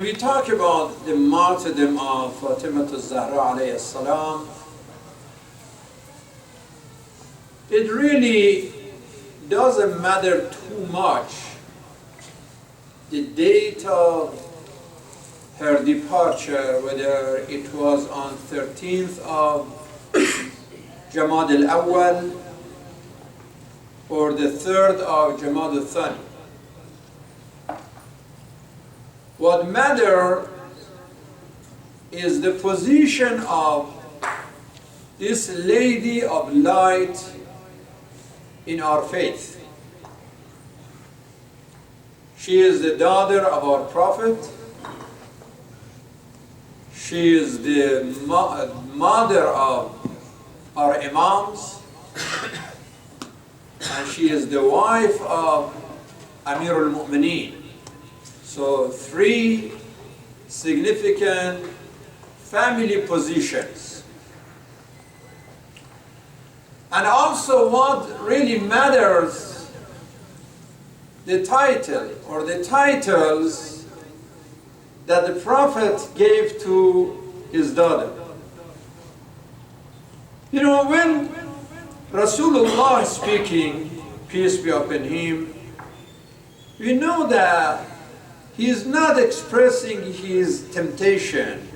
We talk about the martyrdom of Fatimah al-Zahra alayhi salam. It really doesn't matter too much the date of her departure, whether it was on 13th of Jamad al-Awwal or the 3rd of Jamad al-Thani. What matters is the position of this lady of light in our faith. She is the daughter of our Prophet. She is the mother of our Imams. And she is the wife of Amir al-Mu'mineen. So 3 significant family positions. And also what really matters, the title or the titles that the Prophet gave to his daughter. You know, when Rasulullah is speaking, peace be upon him, we know that he is not expressing his temptation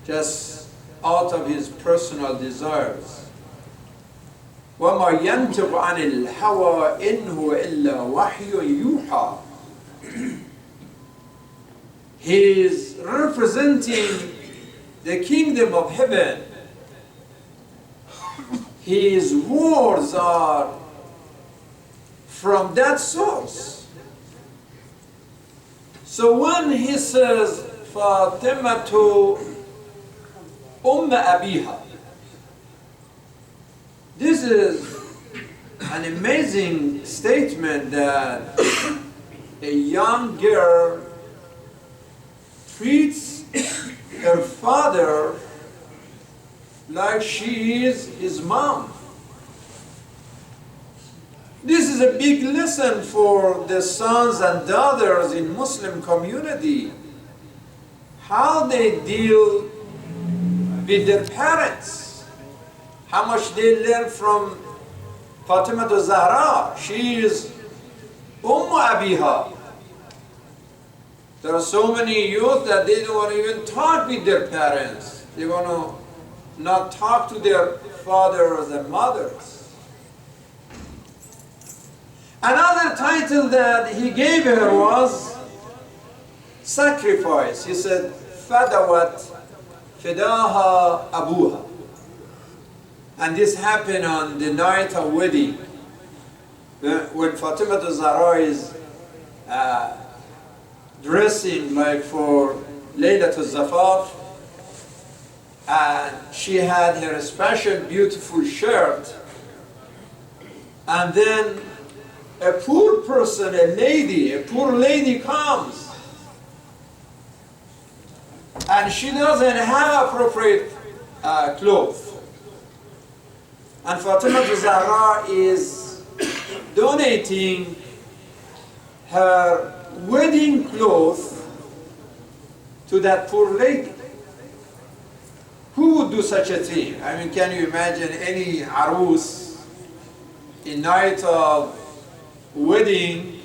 just out of his personal desires. وَمَا يَنْتِقُ عَنِ الْهَوَىٰ إِنْ هُوَ إِلَّا وَحْيٌ يُوحَىٰ. He is representing the kingdom of heaven. His words are from that source. So when he says, Fatimah to abiha, this is an amazing statement that a young girl treats her father like she is his mom. This is a big lesson for the sons and daughters in Muslim community. How they deal with their parents. How much they learn from Fatimah al-Zahra. She is abiha. There are so many youth that they don't want to even talk with their parents. They want to not talk to their fathers and mothers. Another title that he gave her was sacrifice. He said, Fadawat Fidaha Abuha. And this happened on the night of wedding. When Fatimah al-Zahra is dressing like for Laylat al-Zafaf, and she had her special beautiful shirt, and then a poor person, a poor lady comes, and she doesn't have appropriate clothes. And Fatimah al-Zahra is donating her wedding clothes to that poor lady. Who would do such a thing? I mean, can you imagine any arus in night of wedding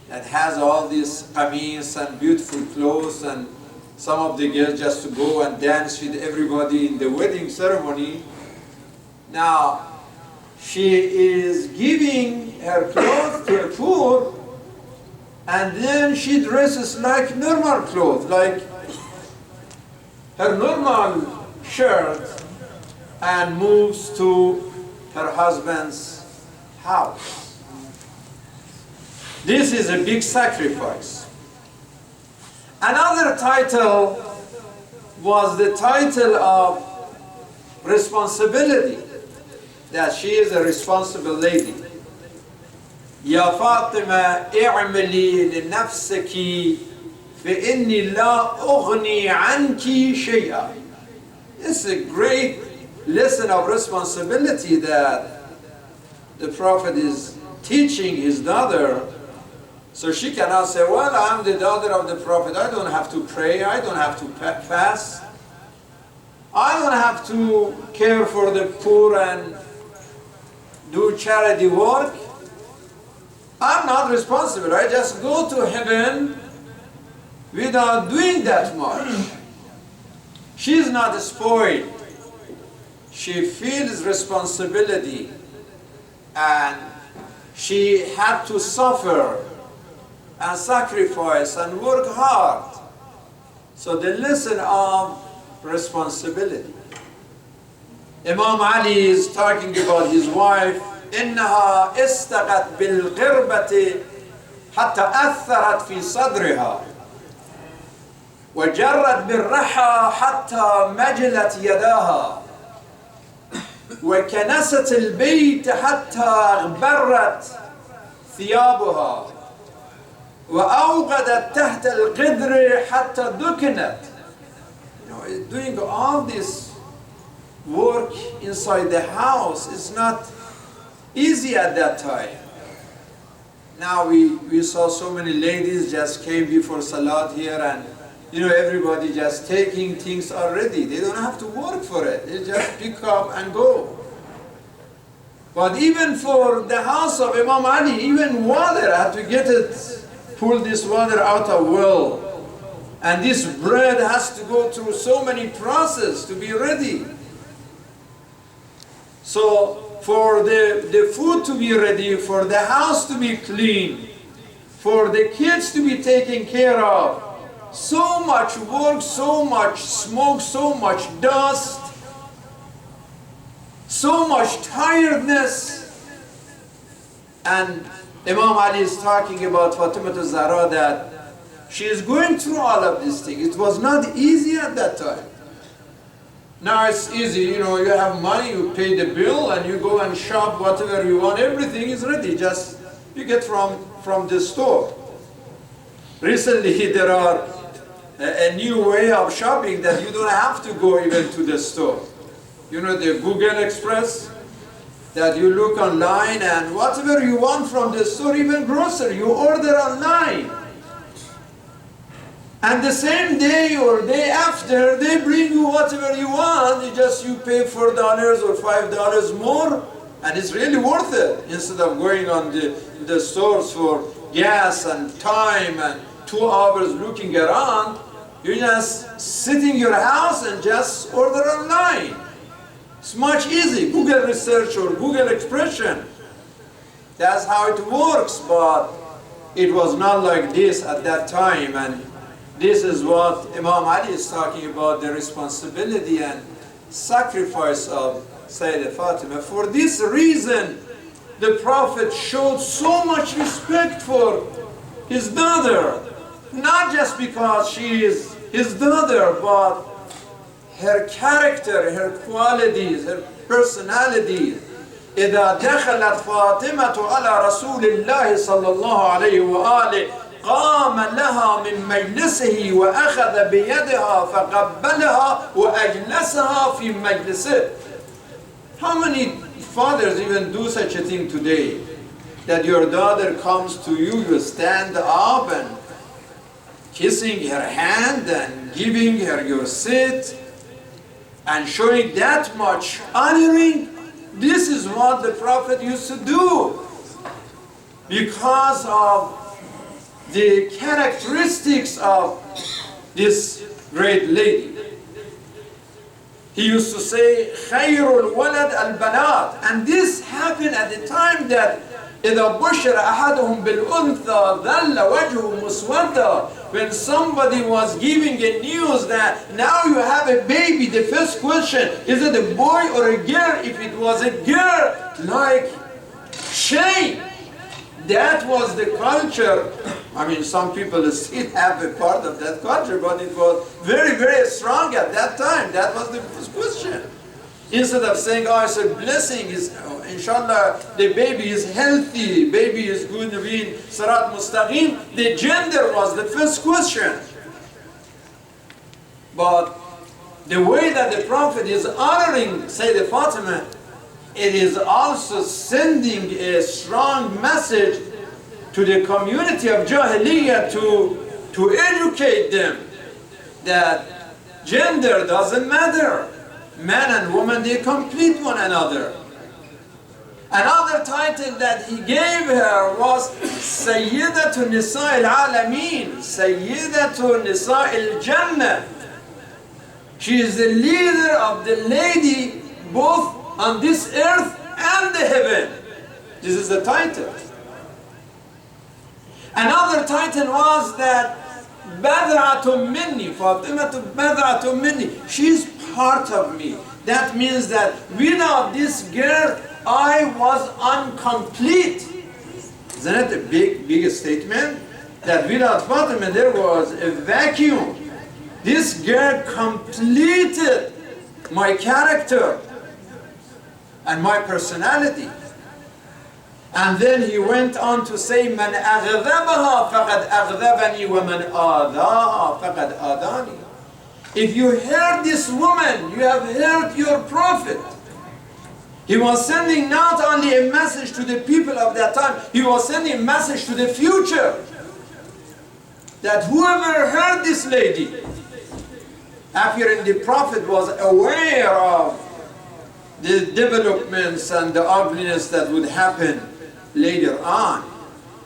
that has all these qameez and beautiful clothes, and some of the girls just to go and dance with everybody in the wedding ceremony? Now, she is giving her clothes to the poor, and then she dresses like normal clothes, like her normal shirt, and moves to her husband's house. This is a big sacrifice. Another title was the title of responsibility, that she is a responsible lady. Ya Fatima, i'mali li nafsiki fa inni la ughni anki shay'a. It's a great lesson of responsibility that the Prophet is teaching his daughter So she cannot say, well, I'm the daughter of the Prophet. I don't have to pray. I don't have to fast. I don't have to care for the poor and do charity work. I'm not responsible. I just go to heaven without doing that much. She's not spoiled. She feels responsibility, and she had to suffer and sacrifice and work hard. So the lesson of responsibility. Imam Ali is talking about his wife. إنها استغت بالغربة حتى أثرت في صدرها وجرت بالرحى حتى مجلت يداها وكنست البيت حتى اغبرت ثيابها وأوقدت تحت القدر حتى دكنت. Doing all this work inside the house is not easy at that time. Now we saw so many ladies just came before Salat here, and everybody just taking things already. They don't have to work for it. They just pick up and go. But even for the house of Imam Ali, even water, I had to get it, pull this water out of well. And this bread has to go through so many processes to be ready. So for the food to be ready, for the house to be clean, for the kids to be taken care of, so much work, so much smoke, so much dust, so much tiredness. And Imam Ali is talking about Fatimah Zahra that she is going through all of these things. It was not easy at that time. Now it's easy, you have money, you pay the bill, and you go and shop whatever you want. Everything is ready, just you get from the store. Recently there are a new way of shopping that you don't have to go even to the store. The Google Express, that you look online and whatever you want from the store, even grocery, you order online. And the same day or day after, they bring you whatever you want. You pay $4 or $5 more, and it's really worth it. Instead of going on the stores for gas and time and 2 hours looking around, you just sit in your house and just order online. It's much easy. Google research or Google expression. That's how it works, but it was not like this at that time. And this is what Imam Ali is talking about, the responsibility and sacrifice of Sayyidah Fatimah. For this reason, the Prophet showed so much respect for his daughter. Not just because she is his daughter, but her character, her qualities, her personality. إذا دخلت فاطمة على رسول الله صلى الله عليه وآله قام لها من مجلسه وأخذ بيدها فقبلها وأجلسها في مجلسه. How many fathers even do such a thing today? That your daughter comes to you, you stand up and kissing her hand and giving her your seat and showing that much honoring. This is what the Prophet used to do because of the characteristics of this great lady. He used to say, خَيْرُ الْوَلَدْ الْبَنَاتِ. And this happened at the time that إِذَا بُشِّرَ أَحَدُهُمْ بِالْأُنْثَى ظَلَّ وَجْهُ مُسْوَدًّا. When somebody was giving a news that now you have a baby, the first question, is it a boy or a girl? If it was a girl, like shame. That was the culture. I mean, some people still have a part of that culture, but it was very, very strong at that time. That was the first question. Instead of saying, oh, it's a blessing, inshallah, the baby is healthy, baby is going to be in Sirat Mustaqim, the gender was the first question. But the way that the Prophet is honoring Sayyidah Fatimah, it is also sending a strong message to the community of Jahiliyyah to educate them that gender doesn't matter. Man and woman, they complete one another. Another title that he gave her was Sayyidatu Nisa al-Alameen, Sayyidatu Nisa al-Jannah. She is the leader of the lady both on this earth and the heaven. This is the title. Another title was that Bad'atun minni, Fatimah Bad'atun minni. She is part of me. That means that without this girl, I was incomplete. Isn't it a big statement? That without Fatimah there was a vacuum. This girl completed my character and my personality. And then he went on to say, "Man aghdabaha faqad aghdabani wa man adaha faqad adani." If you heard this woman, you have heard your prophet. He was sending not only a message to the people of that time, he was sending a message to the future. That whoever heard this lady, after the prophet was aware of the developments and the ugliness that would happen later on,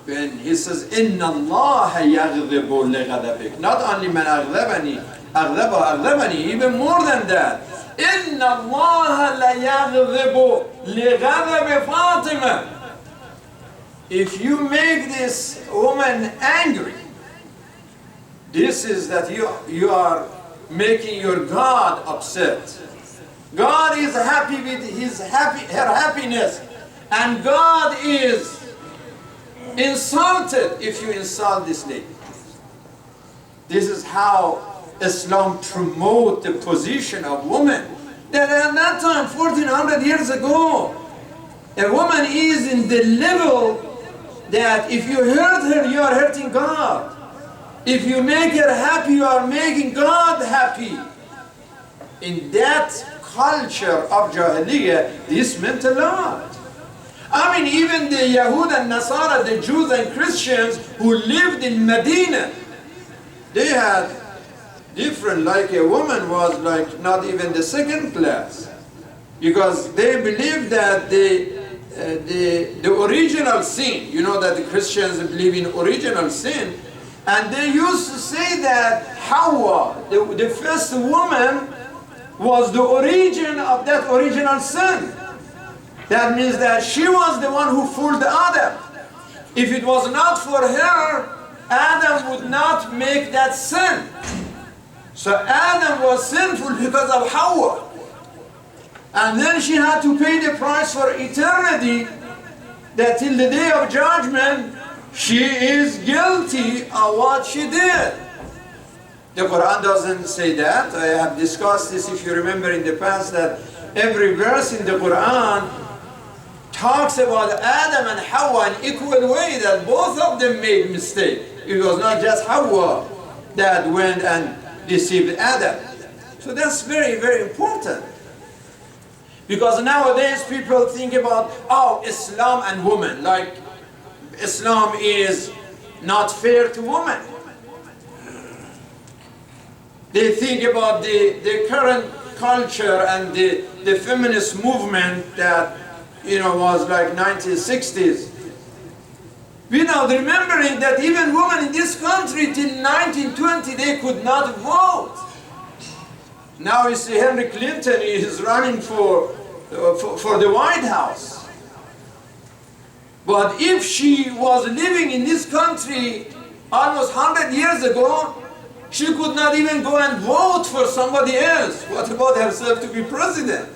when he says, "Inna Allah yaghdibu lighadabik." Not only man aghdabani, even more than that. Inna Allah la yaghdibu lighadab Fatimah. If you make this woman angry, this is that you are making your God upset. God is happy with her happiness, and God is insulted if you insult this lady. This is how Islam promotes the position of women. That at that time, 1400 years ago, a woman is in the level that if you hurt her, you are hurting God. If you make her happy, you are making God happy. In that culture of Jahiliyyah, this meant a lot. I mean, even the Yahud and Nasara, the Jews and Christians who lived in Medina, they had different, like a woman was like not even the second class. Because they believed that the original sin, you know that the Christians believe in original sin, and they used to say that Hawa, the first woman, was the origin of that original sin. That means that she was the one who fooled Adam. If it was not for her, Adam would not make that sin. So Adam was sinful because of Hawa. And then she had to pay the price for eternity, that till the day of judgment, she is guilty of what she did. The Quran doesn't say that. I have discussed this, if you remember in the past, that every verse in the Quran talks about Adam and Hawa in equal way, that both of them made mistake. It was not just Hawa that went and deceived Adam. So that's very, very important. Because nowadays people think about, oh, Islam and women, like Islam is not fair to women. They think about the current culture and the feminist movement that, you know, was like 1960s. Without remembering that even women in this country till 1920, they could not vote. Now you see Hillary Clinton is running for the White House. But if she was living in this country almost 100 years ago, she could not even go and vote for somebody else. What about herself to be president?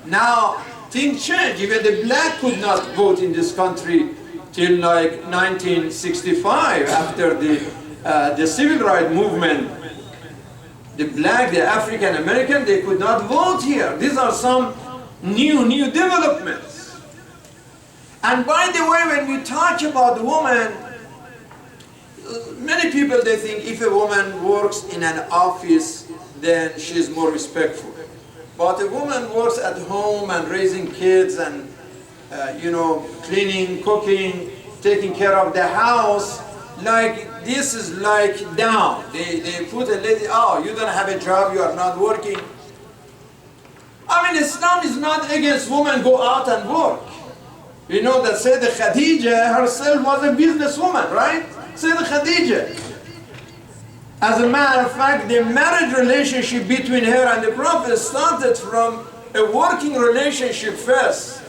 Now things change. Even the black could not vote in this country till like 1965, after the civil rights movement. The black, the African American, they could not vote here. These are some new developments. And by the way, when we talk about the woman, many people, they think if a woman works in an office, then she's more respectful. But a woman works at home and raising kids and, you know, cleaning, cooking, taking care of the house, like this is like down. They put a lady, oh, you don't have a job, you are not working. I mean, Islam is not against women go out and work. You know that Sayyidah Khadija herself was a businesswoman, right? Sayyidah Khadija. As a matter of fact, the marriage relationship between her and the Prophet started from a working relationship first.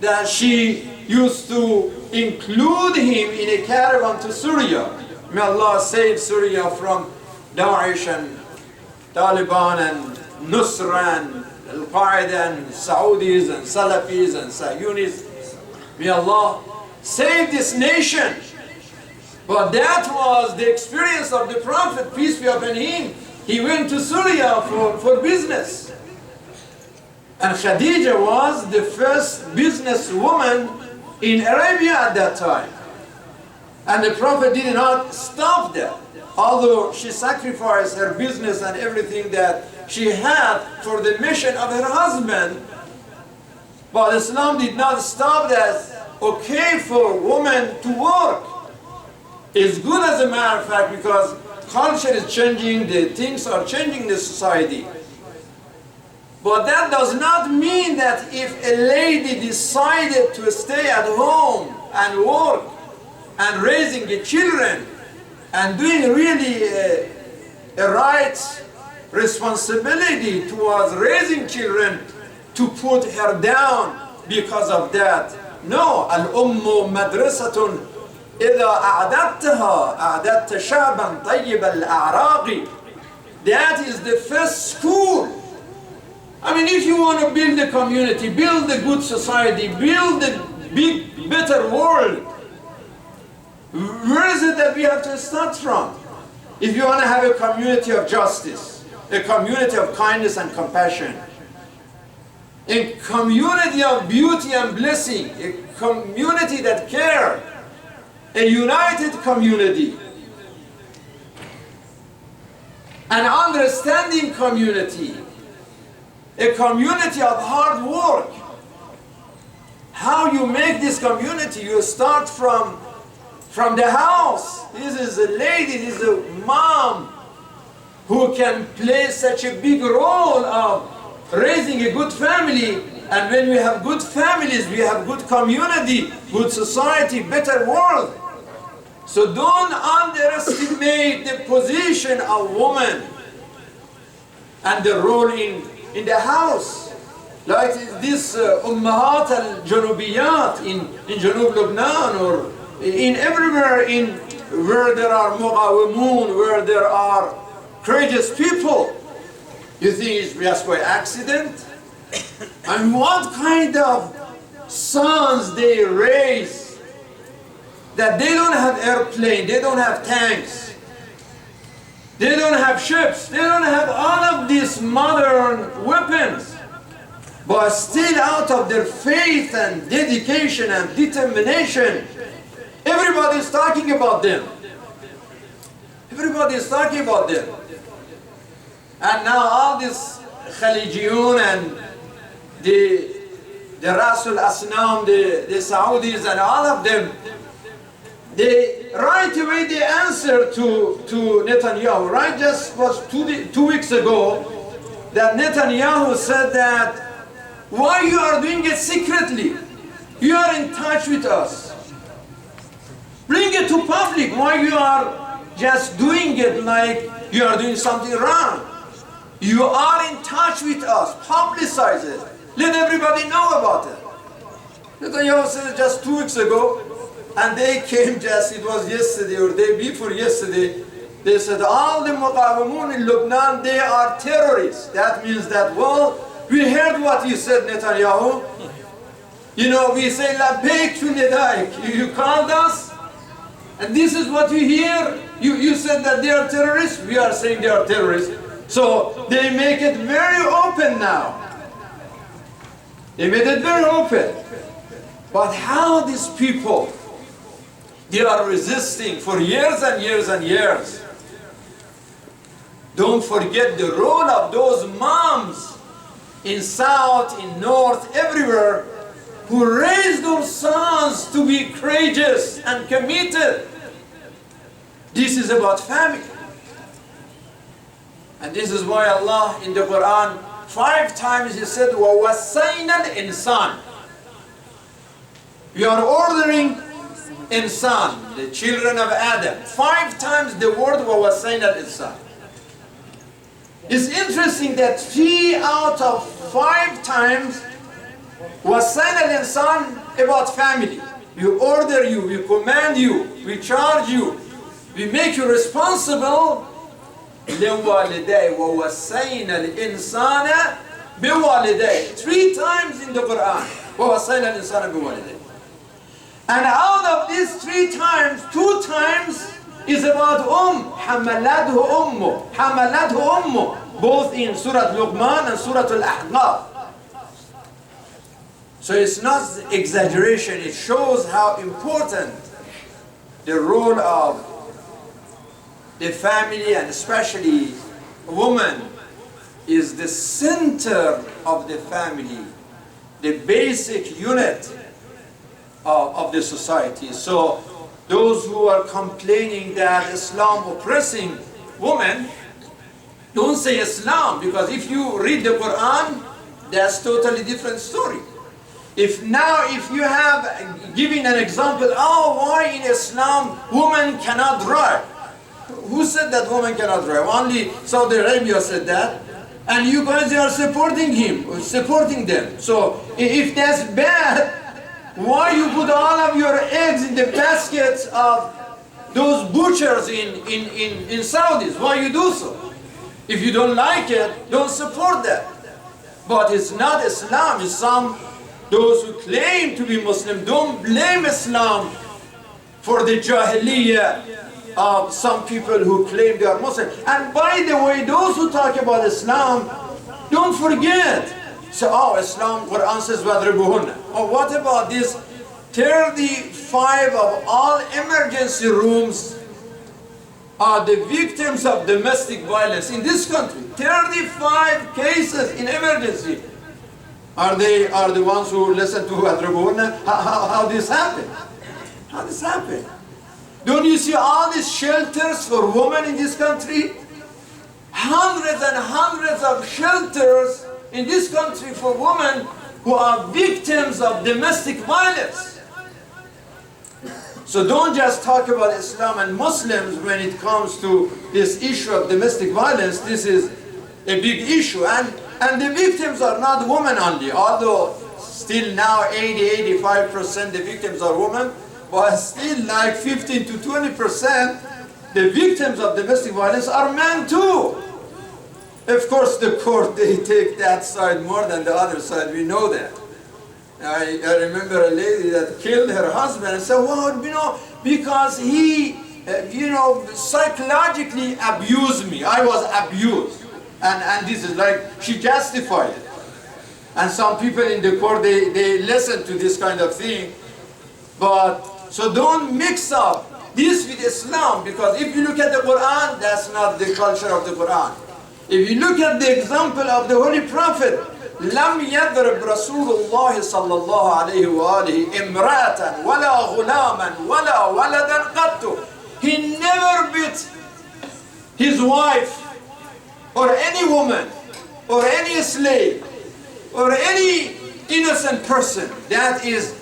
That she used to include him in a caravan to Syria. May Allah save Syria from Daesh and Taliban and Nusra and Al-Qaeda and Saudis and Salafis and Zionists. May Allah save this nation. But that was the experience of the Prophet, peace be upon him. He went to Syria for business. And Khadija was the first businesswoman in Arabia at that time. And the Prophet did not stop that. Although she sacrificed her business and everything that she had for the mission of her husband, but Islam did not stop that. Okay for women to work. It's good as a matter of fact because culture is changing, the things are changing in the society. But that does not mean that if a lady decided to stay at home and work and raising the children and doing really a right responsibility towards raising children, to put her down because of that. No, al-ummu madrasatun إذا أعددتها أعددت شعبا طيب الأعراق. That is the first school. I mean, if you want to build a community, build a good society, build a big, better world, where is it that we have to start from? If you want to have a community of justice, a community of kindness and compassion, a community of beauty and blessing, a community that cares, a united community, an understanding community, a community of hard work. How you make this community? You start from the house. This is a lady, this is a mom who can play such a big role of raising a good family. And when we have good families, we have good community, good society, better world. So don't underestimate the position of woman and the role in the house. Like this Ummahat al-Janubiyat in Janub Lebanon or in everywhere where there are Muqawimun, where there are courageous people. You think it's just by accident? And what kind of sons they raise that they don't have airplane, they don't have tanks, they don't have ships, they don't have all of these modern weapons, but still out of their faith and dedication and determination, everybody is talking about them. Everybody is talking about them. And now all this Khalijiyun and the Rasul Asnam, the Saudis and all of them, they right away they answer to Netanyahu. Right, just was 2 weeks ago that Netanyahu said that why you are doing it secretly? You are in touch with us. Bring it to public. Why you are just doing it like you are doing something wrong? You are in touch with us. Publicize it. Let everybody know about it. Netanyahu said just 2 weeks ago, and they came just, it was yesterday or day before yesterday, they said all the Muqawimun in Lebanon, they are terrorists. That means that, well, we heard what you said, Netanyahu. You know, we say, Labbaik fi nidaik. You called us, and this is what we hear. You said that they are terrorists. We are saying they are terrorists. So they make it very open now. They made it very open. But how these people, they are resisting for years and years and years. Don't forget the role of those moms in South, in North, everywhere, who raised those sons to be courageous and committed. This is about family. And this is why Allah in the Quran 5 times He said, وَوَصَّيْنَا الْإِنسَانَ. We are ordering insan, the children of Adam. 5 times the word وَوَصَّيْنَا الْإِنسَانَ. It's interesting that 3 out of 5 times وَصَّيْنَا الْإِنسَانَ about family. We order you, we command you, we charge you, we make you responsible. لِوَالِدَيْهِ وَوَصَّيْنَا الْإِنسَانَ بِوَالِدَيْهِ. 3 times in the Quran. وَوَصَّيْنَا الْإِنسَانَ بِوَالِدَيْهِ. And out of these 3 times, 2 times is about حَمَلَتْهُ أُمُّهُ حَمَلَتْهُ أُمُّهُ, both in Surah Luqman and Surah Al-Ahqaf. So it's not exaggeration, it shows how important the role of the family, and especially a woman, is the center of the family, the basic unit of the society. So those who are complaining that Islam oppressing women, don't say Islam, because if you read the Quran, that's totally different story. If you have given an example, why in Islam women cannot drive? Who said that women cannot drive? Only Saudi Arabia said that. And you guys are supporting supporting them. So if that's bad, why you put all of your eggs in the baskets of those butchers in Saudis? Why you do so? If you don't like it, don't support that. But it's not Islam. Islam, those who claim to be Muslim, don't blame Islam for the Jahiliyyah of some people who claim they are Muslim. And by the way, those who talk about Islam, don't forget. So, Islam, Quran says, وَضْرِبُهُنَّ. What about this 35 of all emergency rooms are the victims of domestic violence in this country? 35 cases in emergency. Are the ones who listen to وَضْرِبُهُنَّ? How this happened? How this happened? Don't you see all these shelters for women in this country? Hundreds and hundreds of shelters in this country for women who are victims of domestic violence. So don't just talk about Islam and Muslims when it comes to this issue of domestic violence. This is a big issue. And the victims are not women only, although still now 80–85% the victims are women. But still like 15 to 20% the victims of domestic violence are men too. Of course the court, they take that side more than the other side, we know that. I remember a lady that killed her husband and said, well, because he, psychologically abused me. I was abused. And this is like, she justified it. And some people in the court, they listen to this kind of thing. So don't mix up this with Islam, because if you look at the Quran, that's not the culture of the Quran. If you look at the example of the Holy Prophet, لم يضرب رسول الله صلى الله عليه وآله امرأة ولا غلاما ولا ولدا قط. He never beat his wife or any woman or any slave or any innocent person. That is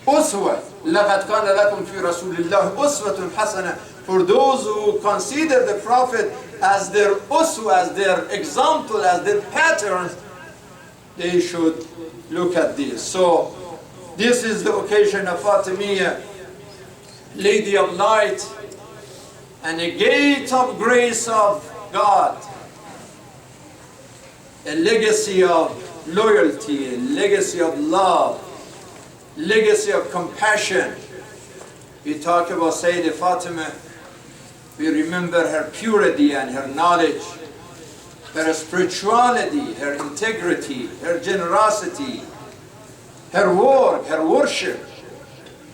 uswa. لَقَدْ كَانَ لَكُمْ فِي رَسُولِ اللَّهِ أُسْوَةٌ حَسَنَةٌ. For those who consider the Prophet as their uswa, as their example, as their pattern, they should look at this. So this is the occasion of Fatimah, Lady of Light, and a gate of grace of God, a legacy of loyalty, a legacy of love, legacy of compassion. We talk about Sayyidah Fatimah, we remember her purity and her knowledge, her spirituality, her integrity, her generosity, her work, her worship,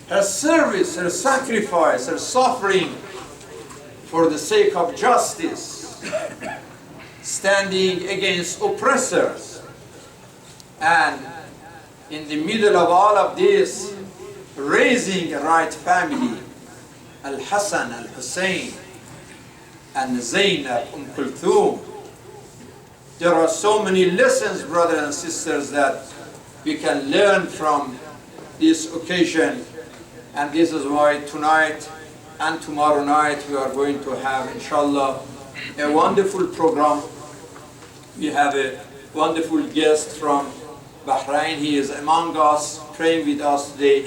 her service, her sacrifice, her suffering for the sake of justice, standing against oppressors, and in the middle of all of this, raising a right family, Al-Hassan, Al-Hussein, and Zainab, Kulthum. There are so many lessons, brothers and sisters, that we can learn from this occasion. And this is why tonight and tomorrow night we are going to have, inshallah, a wonderful program. We have a wonderful guest from Bahrain. He is among us, praying with us today,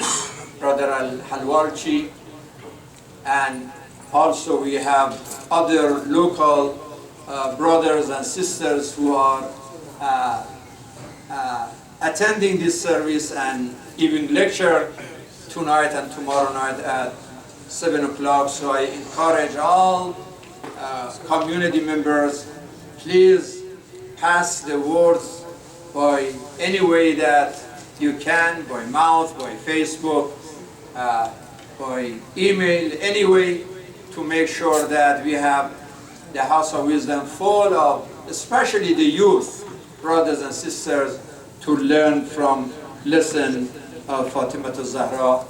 Brother Al-Halwarchi. And also we have other local brothers and sisters who are attending this service and giving lecture tonight and tomorrow night at 7 o'clock. So I encourage all community members, please pass the words by any way that you can, by mouth, by Facebook, by email, any way, to make sure that we have the House of Wisdom full of, especially the youth, brothers and sisters, to learn from, listen of Fatimah al-Zahra,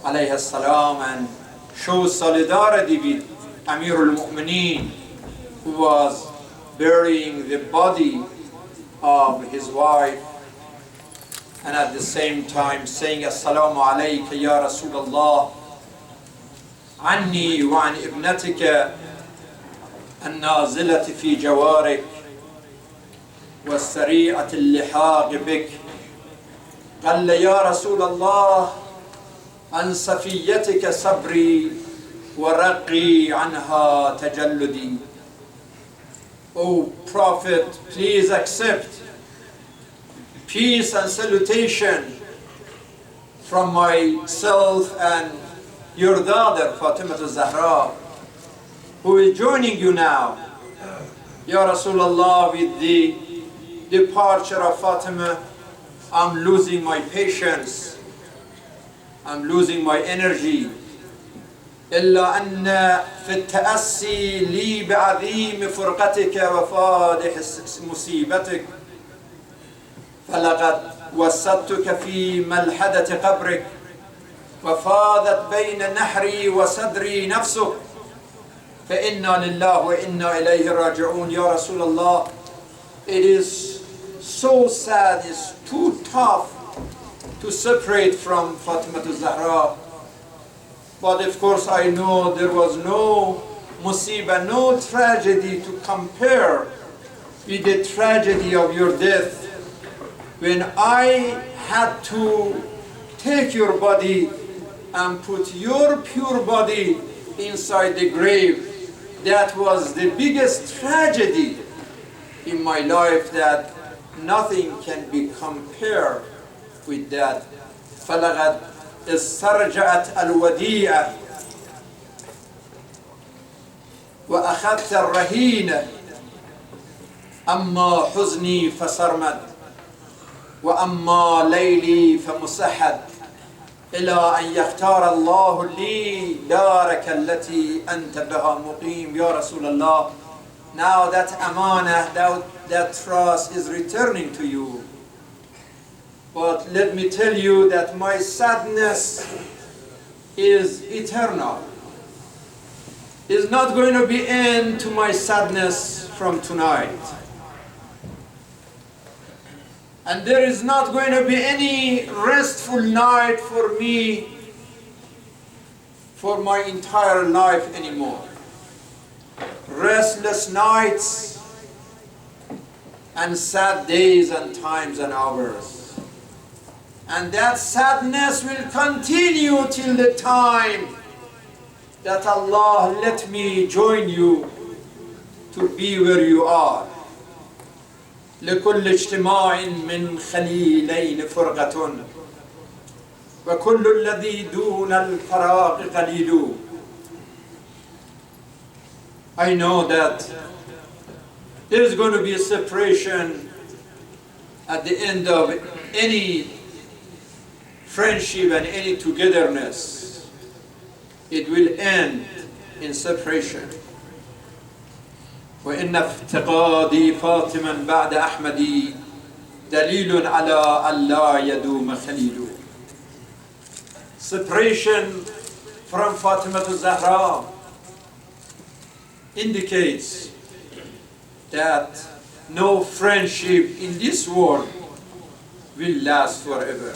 alayhi salam, and show solidarity with Amir al-Mu'mineen, who was burying the body of his wife, and at the same time saying, Assalamu alayka ya Rasulullah, anni wa an ibnatika النازلة في جوارك والسريعة اللحاق بك. قال يا رسول الله عن صفيتك صبري ورقي عنها تجلدي. O Prophet, please accept peace and salutation from myself and your daughter Fatimah al-Zahra, who is joining you now. Ya Rasulullah, with the departure of Fatima, I'm losing my patience, I'm losing my energy. إلا أن في التأسي لي بعظيم فرقتك وفادح مصيبتك، فلقد وسدتك في ملحدة قبرك وفاضت بين نحري وصدري نفسك، فإنا لله وإنا إليه راجعون. Ya Rasulullah, it is so sad, it's too tough to separate from Fatimah al-Zahra. But of course I know there was no musibah, no tragedy to compare with the tragedy of your death, when I had to take your body and put your pure body inside the grave. That was the biggest tragedy in my life, that nothing can be compared with that. فَلَقَدْ اسْتَرْجَعَتْ الْوَدِيعَ وَأَخَذْتَ الرَّهِينَ أَمَّا حُزْنِي فَصَرْمَدْ وَأَمَّا لَيْلِي فَمُسَحَّدْ إِلَىٰ أَنْ يَخْتَارَ اللَّهُ لِي دَارَكَ الَّتِي أَنْتَ بِهَا مُقِيمٌ. Ya Rasulullah, now that amanah, that trust is returning to you. But let me tell you that my sadness is eternal. It's not going to be end to my sadness from tonight. And there is not going to be any restful night for me for my entire life anymore. Restless nights and sad days and times and hours. And that sadness will continue till the time that Allah let me join you to be where you are. لكل اجتماع من خليلين فرقة وكل الذي دون الفراق قليل. I know that there is going to be a separation at the end of any friendship and any togetherness. It will end in separation. وإن افتقادي فاطما بعد أحمدي دليل على أن لا يدوم خليل. Separation from Fatimah Zahra indicates that no friendship in this world will last forever.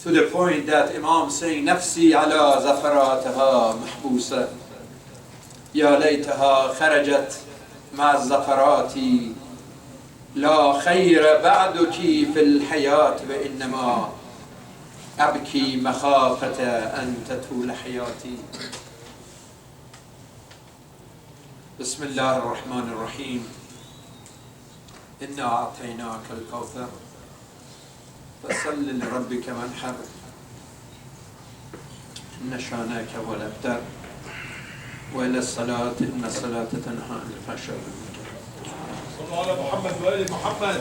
To the point that Imam saying, نفسي على زفراتها محبوسة يا ليتها خرجت مع الزفرات لا خير بعدك في الحياة وإنما أبكي مخافة أن تطول حياتي. بسم الله الرحمن الرحيم. إنا أعطيناك الكوثر فصل لربك وانحر إن شانك هو الأبتر وإلى الصلاة إن الصلاة تنهى عن الفحشاء والمنكر. صلوا على محمد وآل محمد.